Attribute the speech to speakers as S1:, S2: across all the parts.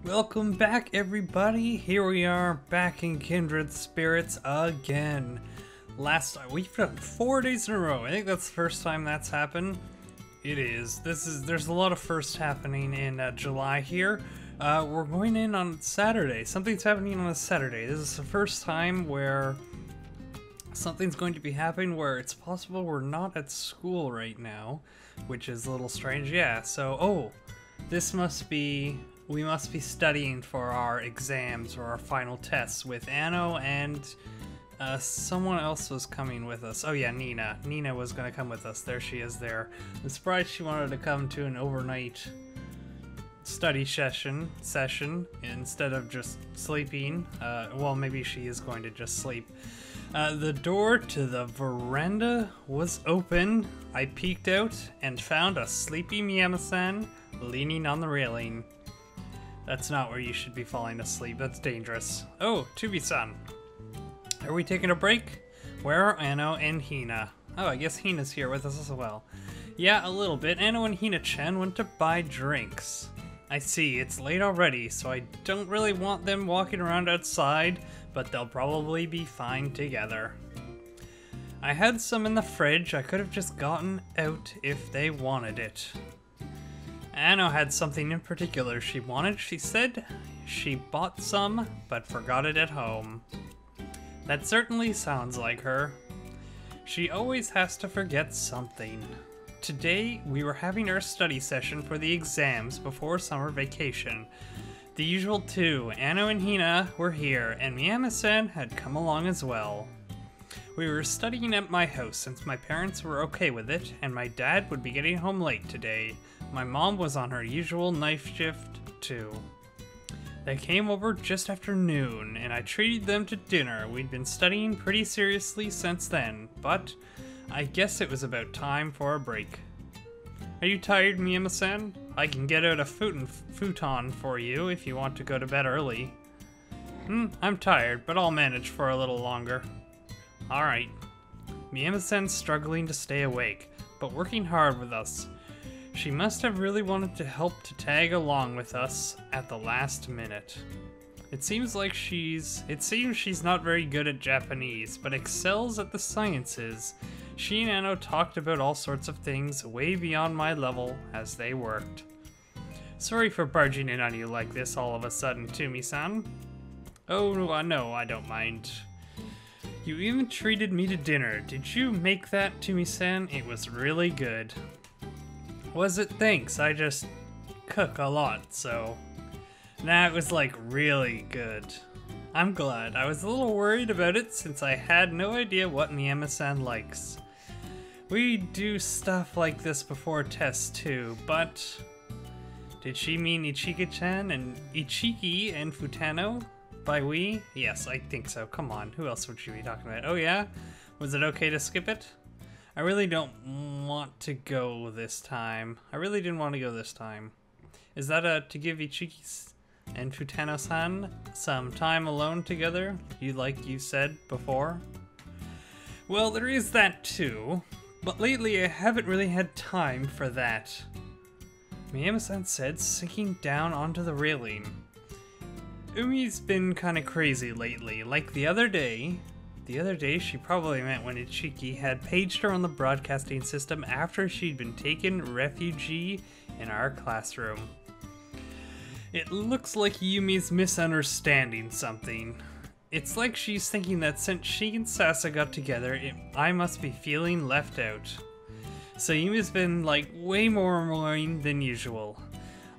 S1: Welcome back, everybody. Here we are, back in Kindred spirits again. We've done 4 days in a row. I think that's the first time that's happened. It is. There's a lot of firsts happening in July here. We're going in on Saturday. Something's happening on a Saturday. This is the first time where something's going to be happening where it's possible we're not at school right now, which is a little strange. Yeah, so, we must be studying for our exams or our final tests with Anno, and someone else was coming with us. Oh yeah, Nena. Nena was gonna come with us. There she is there. I'm surprised she wanted to come to an overnight study session instead of just sleeping. Well, maybe she is going to just sleep. The door to the veranda was open. I peeked out and found a sleepy Miyama-san leaning on the railing. That's not where you should be falling asleep. That's dangerous. Oh, Tubi-san. Are we taking a break? Where are Anno and Hina? Oh, I guess Hina's here with us as well. Yeah, a little bit. Anno and Hina-chan went to buy drinks. I see, it's late already, so I don't really want them walking around outside, but they'll probably be fine together. I had some in the fridge. I could have just gotten out if they wanted it. Anno had something in particular she wanted. She said she bought some, but forgot it at home. That certainly sounds like her. She always has to forget something. Today, we were having our study session for the exams before summer vacation. The usual two, Anno and Hina, were here, and Miyama-san had come along as well. We were studying at my house since my parents were okay with it, and my dad would be getting home late today. My mom was on her usual knife shift, too. They came over just after noon, and I treated them to dinner. We'd been studying pretty seriously since then, but I guess it was about time for a break. Are you tired, Miyama-san? I can get out a futon for you if you want to go to bed early. I'm tired, but I'll manage for a little longer. Alright. Miyama-san's struggling to stay awake, but working hard with us. She must have really wanted to help to tag along with us at the last minute. It seems she's not very good at Japanese, but excels at the sciences. She and Anno talked about all sorts of things way beyond my level as they worked. Sorry for barging in on you like this all of a sudden, Tumi-san. Oh, no, I don't mind. You even treated me to dinner. Did you make that, Tumi-san? It was really good. Was it? Thanks. I just cook a lot, so... Nah, it was like really good. I'm glad. I was a little worried about it since I had no idea what Miyama-san likes. We do stuff like this before tests too, but... Did she mean Ichiki-chan and Ichiki and Futano? By we? Yes, I think so. Come on, who else would she be talking about? Oh yeah? Was it okay to skip it? I really don't want to go this time. I really didn't want to go this time. Is that to give Ichiki and Futano-san some time alone together, like you said before? Well, there is that too, but lately I haven't really had time for that. Miyama-san said, sinking down onto the railing. Umi's been kinda crazy lately, like the other day she probably meant when Ichiki had paged her on the broadcasting system after she'd been taken refugee in our classroom. It looks like Yumi's misunderstanding something. It's like she's thinking that since she and Sasa got together, I must be feeling left out. So Yumi's been like way more annoying than usual.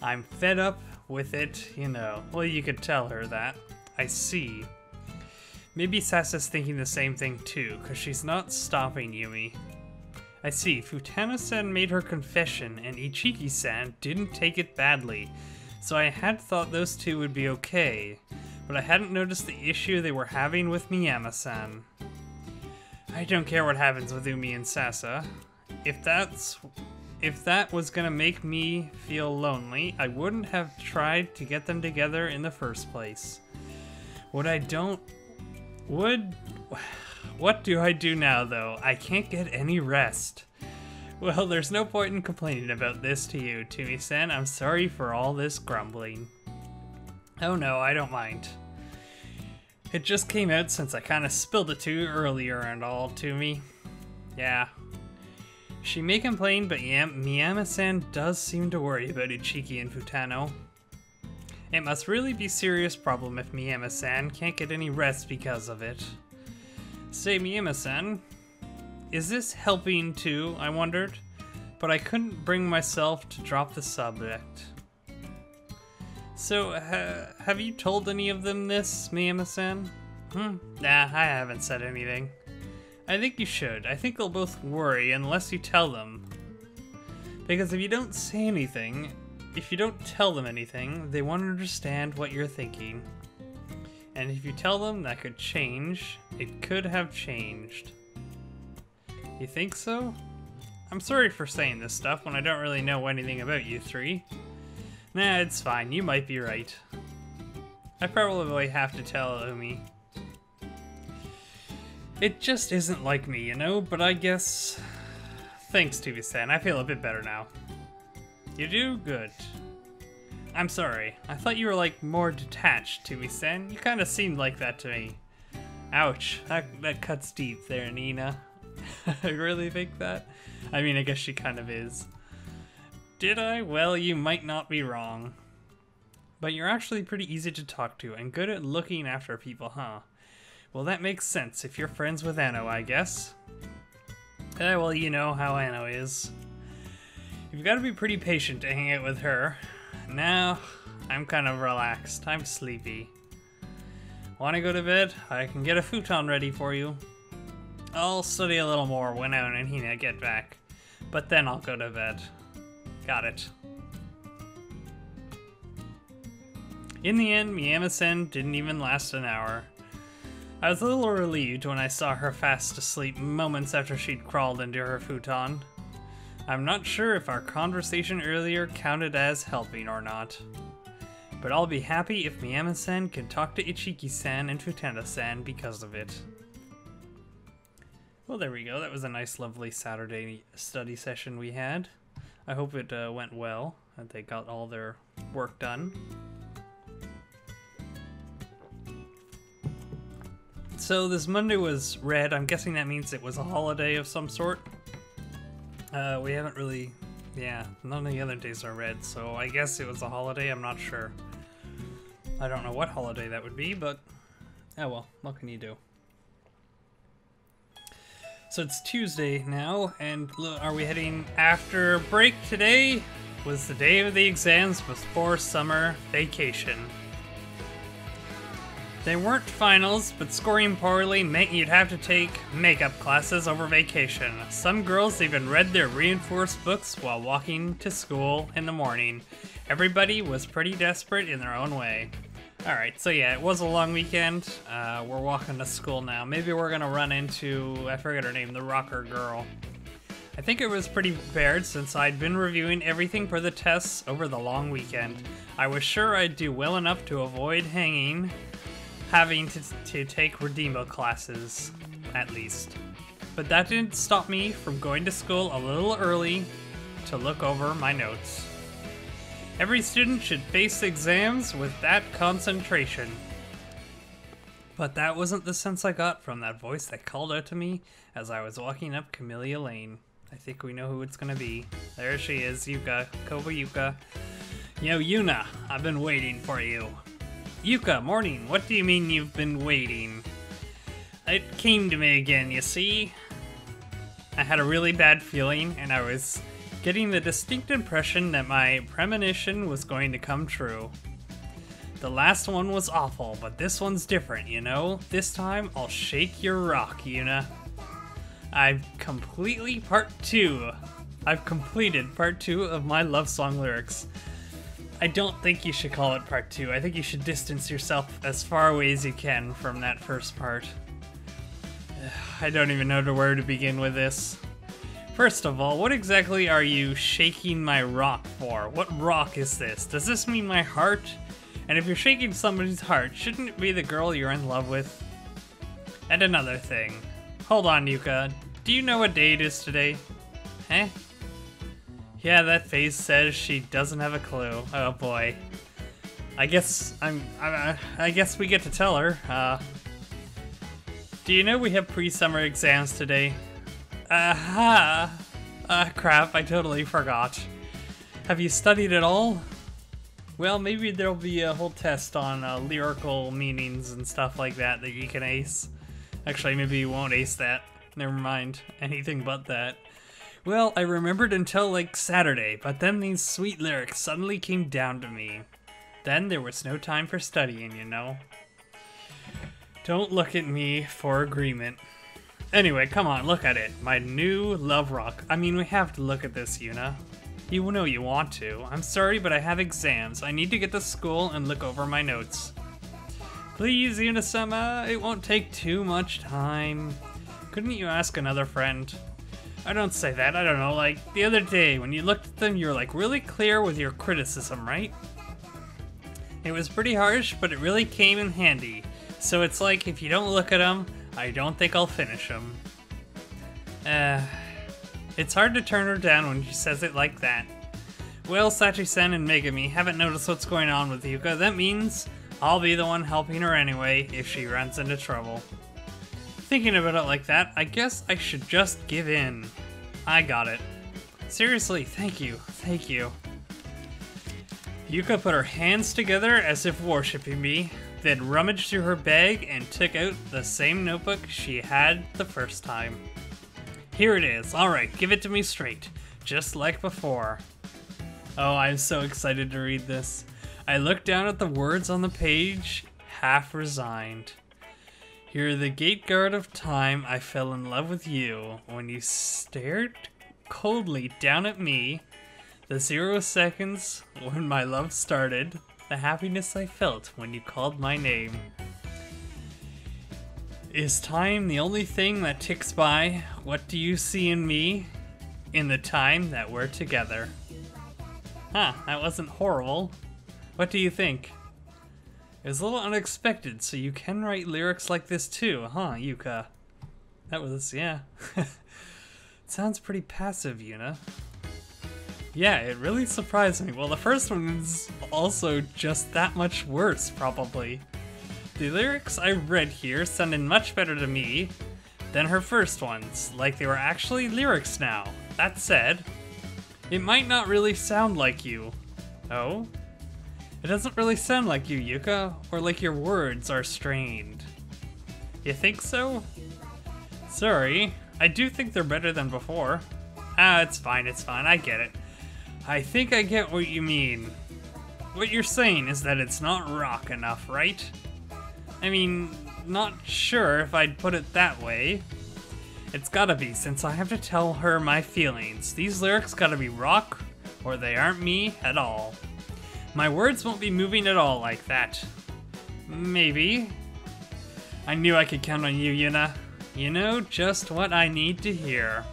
S1: I'm fed up with it, you know. Well, you could tell her that. I see. Maybe Sasa's thinking the same thing too, because she's not stopping Yumi. I see, Futano-san made her confession, and Ichiki-san didn't take it badly, so I had thought those two would be okay, but I hadn't noticed the issue they were having with Miyama-san. I don't care what happens with Umi and Sasa. If that was gonna make me feel lonely, I wouldn't have tried to get them together in the first place. What do I do now, though? I can't get any rest. Well, there's no point in complaining about this to you, Tumi-san. I'm sorry for all this grumbling. Oh no, I don't mind. It just came out since I kind of spilled it too earlier and all to me. Yeah. She may complain, but Miyama-san does seem to worry about Ichiki and Futano. It must really be a serious problem if Miyama-san can't get any rest because of it. Say, Miyama-san, is this helping too, I wondered, but I couldn't bring myself to drop the subject. So, have you told any of them this, Miyama-san? Nah, I haven't said anything. I think you should. I think they'll both worry unless you tell them. Because if you don't say anything, if you don't tell them anything, they won't understand what you're thinking. And if you tell them that could change, it could have changed. You think so? I'm sorry for saying this stuff when I don't really know anything about you three. Nah, it's fine. You might be right. I probably have to tell Umi. It just isn't like me, you know, but I guess... Thanks, Tubi-san. I feel a bit better now. You do? Good. I'm sorry. I thought you were, like, more detached, Tubi-san. You kind of seemed like that to me. Ouch. That cuts deep there, Nena. I really think that? I mean, I guess she kind of is. Did I? Well, you might not be wrong. But you're actually pretty easy to talk to and good at looking after people, huh? Well, that makes sense if you're friends with Anno, I guess. Well, you know how Anno is. You've got to be pretty patient to hang out with her. Now, I'm kind of relaxed. I'm sleepy. Want to go to bed? I can get a futon ready for you. I'll study a little more when Anno and Hina get back. But then I'll go to bed. Got it. In the end, Miyama-sen didn't even last an hour. I was a little relieved when I saw her fast asleep moments after she'd crawled into her futon. I'm not sure if our conversation earlier counted as helping or not. But I'll be happy if Miyama-sen can talk to Ichiki-san and Futana-san because of it. Well, there we go. That was a nice, lovely Saturday study session we had. I hope it went well and they got all their work done. So this Monday was red. I'm guessing that means it was a holiday of some sort. We haven't really... Yeah, none of the other days are red, so I guess it was a holiday. I'm not sure. I don't know what holiday that would be, but... Oh well, what can you do? So it's Tuesday now, and are we heading after break today? Was the day of the exams before summer vacation. They weren't finals, but scoring poorly meant you'd have to take makeup classes over vacation. Some girls even read their reinforced books while walking to school in the morning. Everybody was pretty desperate in their own way. Alright, so yeah, it was a long weekend. We're walking to school now. Maybe we're gonna run into, I forget her name, the rocker girl. I think it was pretty prepared since I'd been reviewing everything for the tests over the long weekend. I was sure I'd do well enough to avoid having to take Redeemo classes, at least. But that didn't stop me from going to school a little early to look over my notes. Every student should face exams with that concentration. But that wasn't the sense I got from that voice that called out to me as I was walking up Camellia Lane. I think we know who it's gonna be. There she is, Yuka, Yuka. Yo, Yuna, I've been waiting for you. Yuka, morning. What do you mean you've been waiting? It came to me again, you see? I had a really bad feeling, and I was getting the distinct impression that my premonition was going to come true. The last one was awful, but this one's different, you know? This time, I'll shake your rock, Yuna. I've completed part 2 of my love song lyrics. I don't think you should call it part 2. I think you should distance yourself as far away as you can from that first part. I don't even know where to begin with this. First of all, what exactly are you shaking my rock for? What rock is this? Does this mean my heart? And if you're shaking somebody's heart, shouldn't it be the girl you're in love with? And another thing. Hold on, Yuka. Do you know what day it is today? Eh? Yeah, that face says she doesn't have a clue. Oh boy. I guess I guess we get to tell her. Do you know we have pre-summer exams today? Crap, I totally forgot. Have you studied at all? Well, maybe there'll be a whole test on lyrical meanings and stuff like that you can ace. Actually, maybe you won't ace that. Never mind. Anything but that. Well, I remembered until like Saturday, but then these sweet lyrics suddenly came down to me. Then there was no time for studying, you know. Don't look at me for agreement. Anyway, come on, look at it. My new love rock. I mean, we have to look at this, Yuna. You know you want to. I'm sorry, but I have exams. I need to get to school and look over my notes. Please, Yuna-sama, it won't take too much time. Couldn't you ask another friend? I don't say that, I don't know, like, the other day, when you looked at them, you were, like, really clear with your criticism, right? It was pretty harsh, but it really came in handy. So it's like, if you don't look at them, I don't think I'll finish them. It's hard to turn her down when she says it like that. Well, Sachi-san and Megami haven't noticed what's going on with Yuka. That means I'll be the one helping her anyway if she runs into trouble. Thinking about it like that, I guess I should just give in. I got it. Seriously, thank you, thank you. Yuka put her hands together as if worshipping me, then rummaged through her bag and took out the same notebook she had the first time. Here it is. Alright, give it to me straight, just like before. Oh, I'm so excited to read this. I looked down at the words on the page, half resigned. You're the gate guard of time. I fell in love with you when you stared coldly down at me. The 0 seconds when my love started. The happiness I felt when you called my name. Is time the only thing that ticks by? What do you see in me in the time that we're together? Huh, that wasn't horrible. What do you think? It was a little unexpected, so you can write lyrics like this too, huh, Yuka? That was, yeah. It sounds pretty passive, Yuna. Yeah, it really surprised me. Well, the first one is also just that much worse, probably. The lyrics I read here sounded much better to me than her first ones, like they were actually lyrics now. That said, it might not really sound like you. Oh? It doesn't really sound like you, Yuka, or like your words are strained. You think so? Sorry, I do think they're better than before. Ah, it's fine, I get it. I think I get what you mean. What you're saying is that it's not rock enough, right? I mean, not sure if I'd put it that way. It's gotta be, since I have to tell her my feelings. These lyrics gotta be rock, or they aren't me at all. My words won't be moving at all like that. Maybe. I knew I could count on you, Yuna. You know just what I need to hear.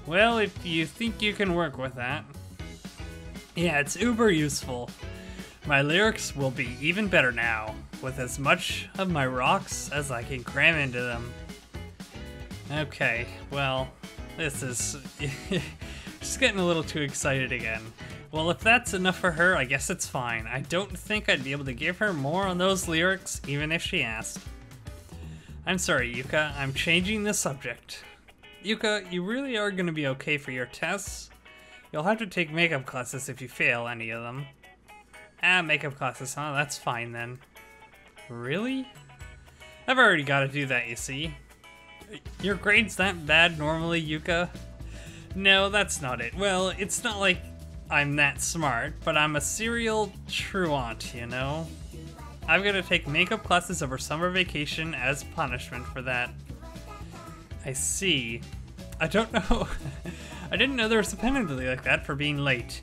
S1: Well, if you think you can work with that. Yeah, it's uber useful. My lyrics will be even better now, with as much of my rocks as I can cram into them. Okay, well, this is just getting a little too excited again. Well, if that's enough for her, I guess it's fine. I don't think I'd be able to give her more on those lyrics, even if she asked. I'm sorry, Yuka, I'm changing the subject. Yuka, you really are going to be okay for your tests? You'll have to take makeup classes if you fail any of them. Ah, makeup classes, huh? That's fine then. Really? I've already got to do that, you see. Your grades that bad normally, Yuka? No, that's not it. Well, it's not like I'm that smart, but I'm a serial truant, you know? I've got to take makeup classes over summer vacation as punishment for that. I see. I don't know. I didn't know there was a penalty like that for being late.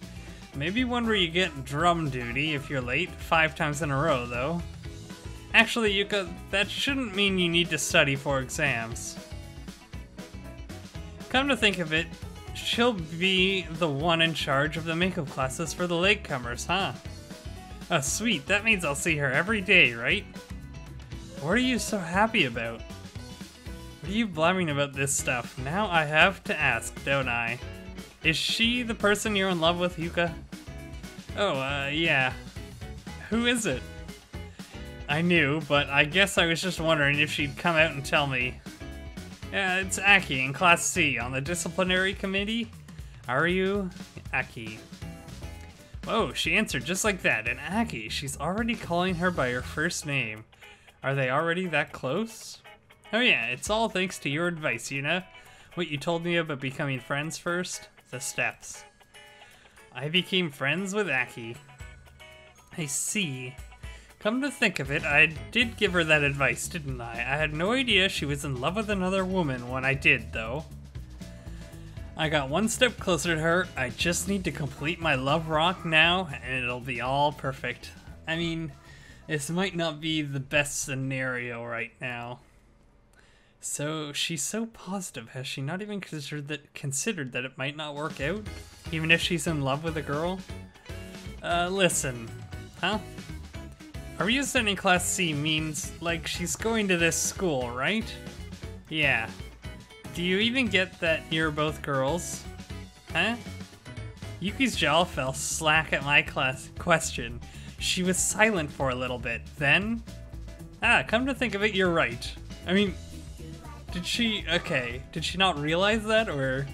S1: Maybe one where you get drum duty if you're late 5 times in a row, though. Actually, Yuka, that shouldn't mean you need to study for exams. Come to think of it, she'll be the one in charge of the makeup classes for the latecomers, huh? Oh, sweet, that means I'll see her every day, right? What are you so happy about? What are you blabbing about this stuff? Now I have to ask, don't I? Is she the person you're in love with, Yuka? Oh, yeah. Who is it? I knew, but I guess I was just wondering if she'd come out and tell me. Yeah, it's Aki in Class C on the disciplinary committee. Are you? Aki. Whoa, she answered just like that. And Aki, she's already calling her by her first name. Are they already that close? Oh yeah, it's all thanks to your advice, Yuna. What you told me about becoming friends first? The steps. I became friends with Aki. I see. Come to think of it, I did give her that advice, didn't I? I had no idea she was in love with another woman when I did, though. I got one step closer to her. I just need to complete my love rock now, and it'll be all perfect. I mean, this might not be the best scenario right now. So, she's so positive. Has she not even considered that it might not work out? Even if she's in love with a girl? Listen. Huh? Are you saying Class C means, like, she's going to this school, right? Yeah. Do you even get that you're both girls? Huh? Yuki's jaw fell slack at my question. She was silent for a little bit. Then? Come to think of it, you're right. I mean, did she not realize that, or?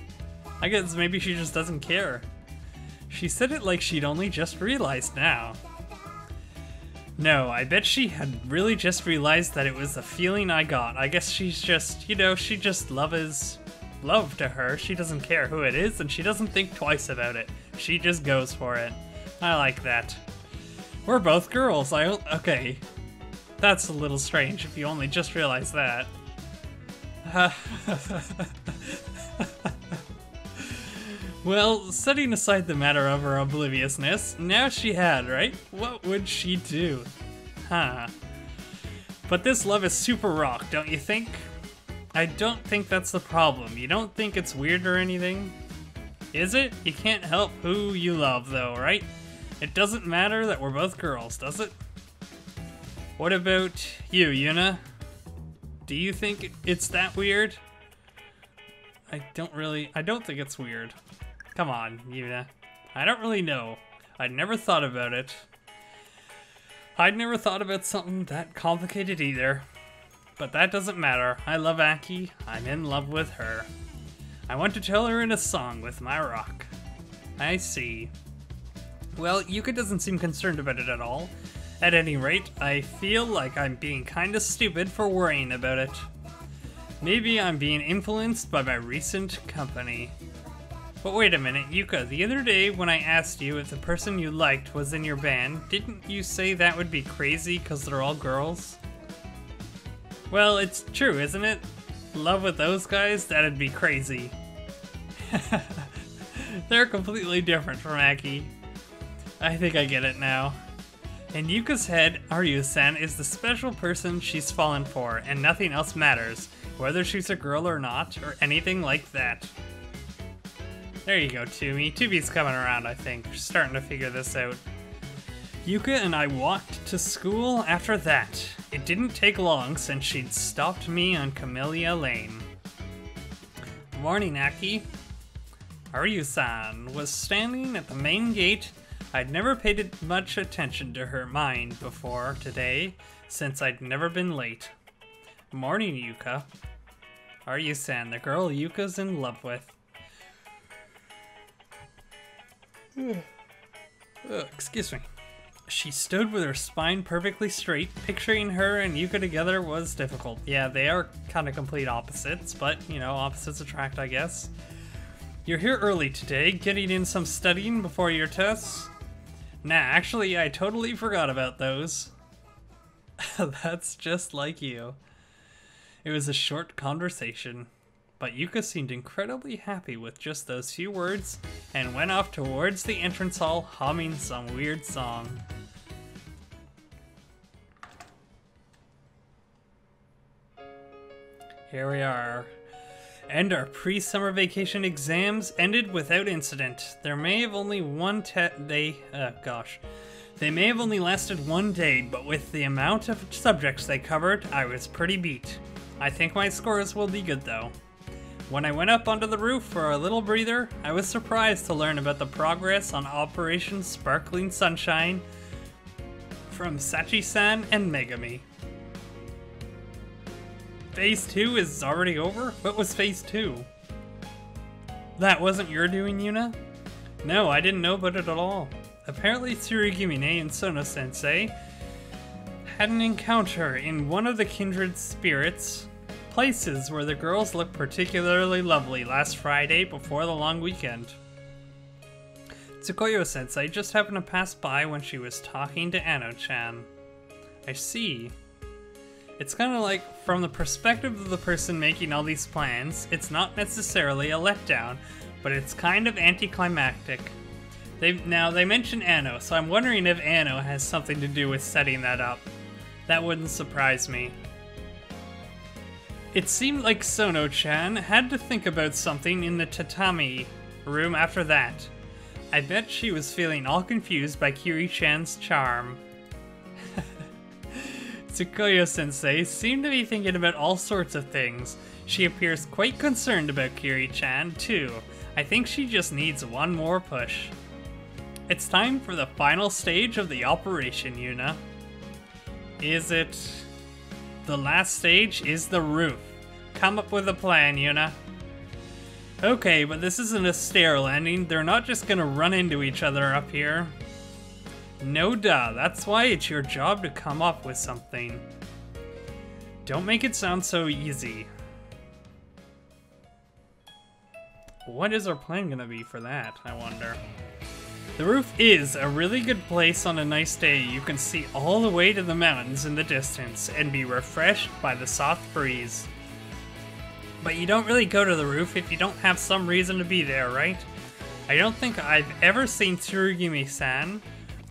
S1: I guess maybe she just doesn't care. She said it like she'd only just realized now. No, I bet she had really just realized that it was a feeling I got. I guess she's just, she just love is love to her. She doesn't care who it is, and she doesn't think twice about it. She just goes for it. I like that. We're both girls. Okay. That's a little strange if you only just realized that. Well, setting aside the matter of her obliviousness, now she had, right? What would she do? Huh. But this love is super rock, don't you think? I don't think that's the problem. You don't think it's weird or anything? Is it? You can't help who you love, though, right? It doesn't matter that we're both girls, does it? What about you, Yuna? Do you think it's that weird? I don't think it's weird. Come on, Yuna. I don't really know. I'd never thought about it. I'd never thought about something that complicated either. But that doesn't matter. I love Aki. I'm in love with her. I want to tell her in a song with my rock. I see. Well, Yuka doesn't seem concerned about it at all. At any rate, I feel like I'm being kinda stupid for worrying about it. Maybe I'm being influenced by my recent company. But wait a minute, Yuka, the other day when I asked you if the person you liked was in your band, didn't you say that would be crazy because they're all girls? Well, it's true, isn't it? Love with those guys? That'd be crazy. They're completely different from Aki. I think I get it now. In Yuka's head, Aryu-san is the special person she's fallen for, and nothing else matters, whether she's a girl or not, or anything like that. There you go, Tumi. Tumi's coming around, I think. She's starting to figure this out. Yuka and I walked to school after that. It didn't take long since she'd stopped me on Camellia Lane. Morning, Aki. Aryu-san was standing at the main gate. I'd never paid much attention to her mind before today, since I'd never been late. Morning, Yuka. Aryu-san, the girl Yuka's in love with. Excuse me. She stood with her spine perfectly straight. Picturing her and Yuka together was difficult. Yeah, they are kind of complete opposites, but, opposites attract, I guess. You're here early today, getting in some studying before your tests? Nah, actually, I totally forgot about those. That's just like you. It was a short conversation, but Yuka seemed incredibly happy with just those few words and went off towards the entrance hall humming some weird song. Here we are. And our pre-summer vacation exams ended without incident. There may have only They may have only lasted one day, but with the amount of subjects they covered, I was pretty beat. I think my scores will be good though. When I went up onto the roof for a little breather, I was surprised to learn about the progress on Operation Sparkling Sunshine from Sachi-san and Megami. Phase 2 is already over? What was Phase 2? That wasn't your doing, Yuna? No, I didn't know about it at all. Apparently Tsurugimine and Sono-sensei had an encounter in one of the Kindred spirits places where the girls looked particularly lovely last Friday before the long weekend. Tsukuyo-sensei just happened to pass by when she was talking to Ano-chan. I see. It's kind of like, from the perspective of the person making all these plans, it's not necessarily a letdown, but it's kind of anticlimactic. They mention Ano, so I'm wondering if Ano has something to do with setting that up. That wouldn't surprise me. It seemed like Sono-chan had to think about something in the tatami room after that. I bet she was feeling all confused by Kiri-chan's charm. Tsukuyo-sensei seemed to be thinking about all sorts of things. She appears quite concerned about Kiri-chan, too. I think she just needs one more push. It's time for the final stage of the operation, Yuna. Is it... The last stage is the roof. Come up with a plan, Yuna. Okay, but this isn't a stair landing. They're not just gonna run into each other up here. No duh, that's why it's your job to come up with something. Don't make it sound so easy. What is our plan gonna be for that, I wonder? The roof is a really good place on a nice day. You can see all the way to the mountains in the distance and be refreshed by the soft breeze. But you don't really go to the roof if you don't have some reason to be there, right? I don't think I've ever seen Tsurugimi-san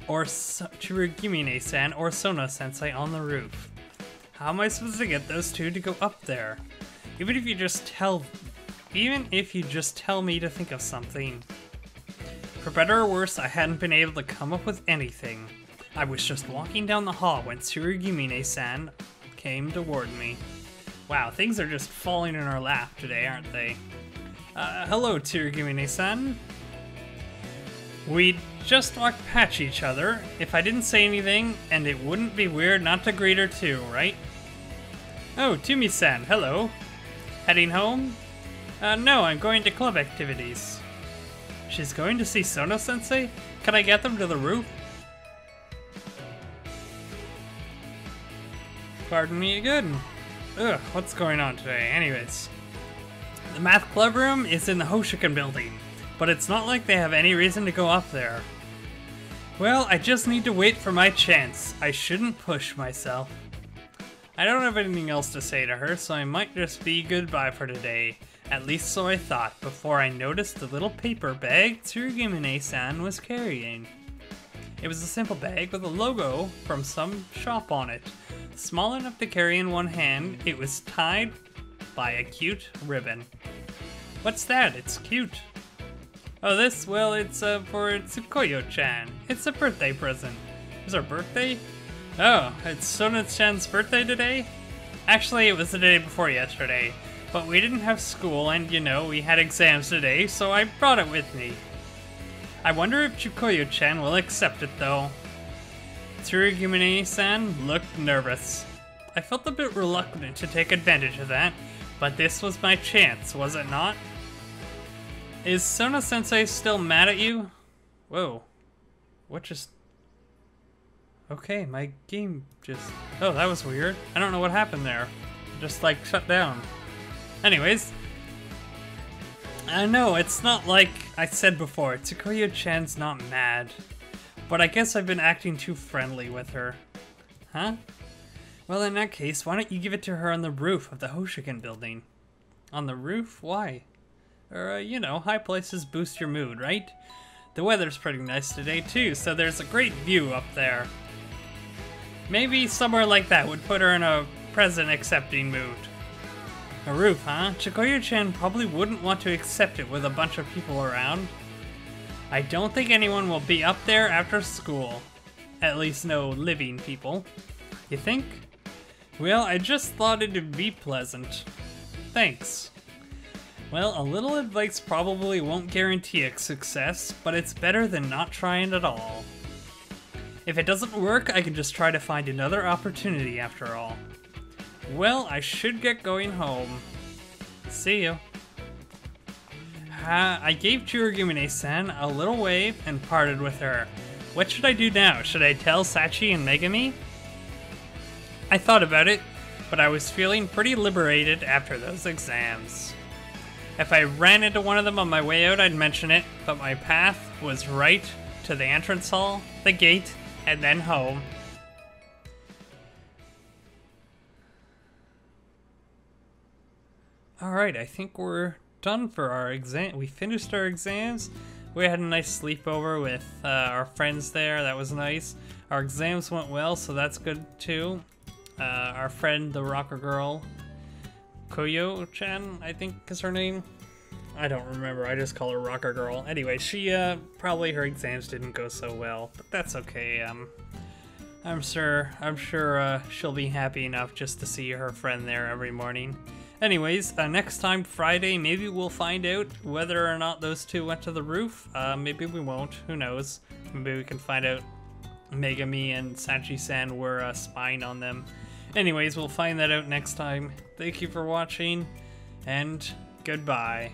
S1: or Tsurugimine-san or Sono-sensei on the roof. How am I supposed to get those two to go up there? Even if you just tell me to think of something. For better or worse, I hadn't been able to come up with anything. I was just walking down the hall when Tsurugimine-san came toward me. Wow, things are just falling in our lap today, aren't they? Hello, Tsurugimine-san. We just walked past each other. If I didn't say anything, and it wouldn't be weird not to greet her too, right? Oh, Tumi-san, hello. Heading home? No, I'm going to club activities. She's going to see Sono-sensei? Can I get them to the roof? Pardon me again. Ugh, what's going on today? Anyways. The math club room is in the Hoshikan building, but it's not like they have any reason to go up there. Well, I just need to wait for my chance. I shouldn't push myself. I don't have anything else to say to her, so I might just be goodbye for today. At least so I thought, before I noticed the little paper bag Tsurugimine-san was carrying. It was a simple bag with a logo from some shop on it. Small enough to carry in one hand, it was tied by a cute ribbon. What's that? It's cute. Oh, this? Well, it's for Tsukuyo-chan. It's a birthday present. Is her birthday? Oh, it's Sona-chan's birthday today? Actually, it was the day before yesterday. But we didn't have school and, you know, we had exams today, so I brought it with me. I wonder if Tsukuyo-chan will accept it, though. Tsurugimine-san looked nervous. I felt a bit reluctant to take advantage of that, but this was my chance, was it not? Is Sono-sensei still mad at you? Whoa. What just... Okay, my game just... Oh, that was weird. I don't know what happened there. It just, like, shut down. Anyways. No, it's not like I said before. Tsukuyo-chan's not mad. But I guess I've been acting too friendly with her. Huh? Well, in that case, why don't you give it to her on the roof of the Hoshikan building? On the roof? Why? You know, high places boost your mood, right? The weather's pretty nice today, too, so there's a great view up there. Maybe somewhere like that would put her in a present-accepting mood. A roof, huh? Tsukuyo-chan probably wouldn't want to accept it with a bunch of people around. I don't think anyone will be up there after school. At least no living people. You think? Well, I just thought it'd be pleasant. Thanks. Well, a little advice probably won't guarantee a success, but it's better than not trying at all. If it doesn't work, I can just try to find another opportunity after all. Well, I should get going home. See you. I gave Chirugumine-san a little wave and parted with her. What should I do now? Should I tell Sachi and Megami? I thought about it, but I was feeling pretty liberated after those exams. If I ran into one of them on my way out, I'd mention it, but my path was right to the entrance hall, the gate, and then home. Alright, I think we're done for our exam. We finished our exams. We had a nice sleepover with our friends there. That was nice. Our exams went well, so that's good too. Our friend, the rocker girl, Koyo-chan, I think is her name. I don't remember. I just call her rocker girl. Anyway, she probably her exams didn't go so well, but that's okay. I'm sure she'll be happy enough just to see her friend there every morning. Anyways, next time Friday, maybe we'll find out whether or not those two went to the roof. Maybe we won't. Who knows? Maybe we can find out Megami and Sachi-san were spying on them. Anyways, we'll find that out next time. Thank you for watching, and goodbye.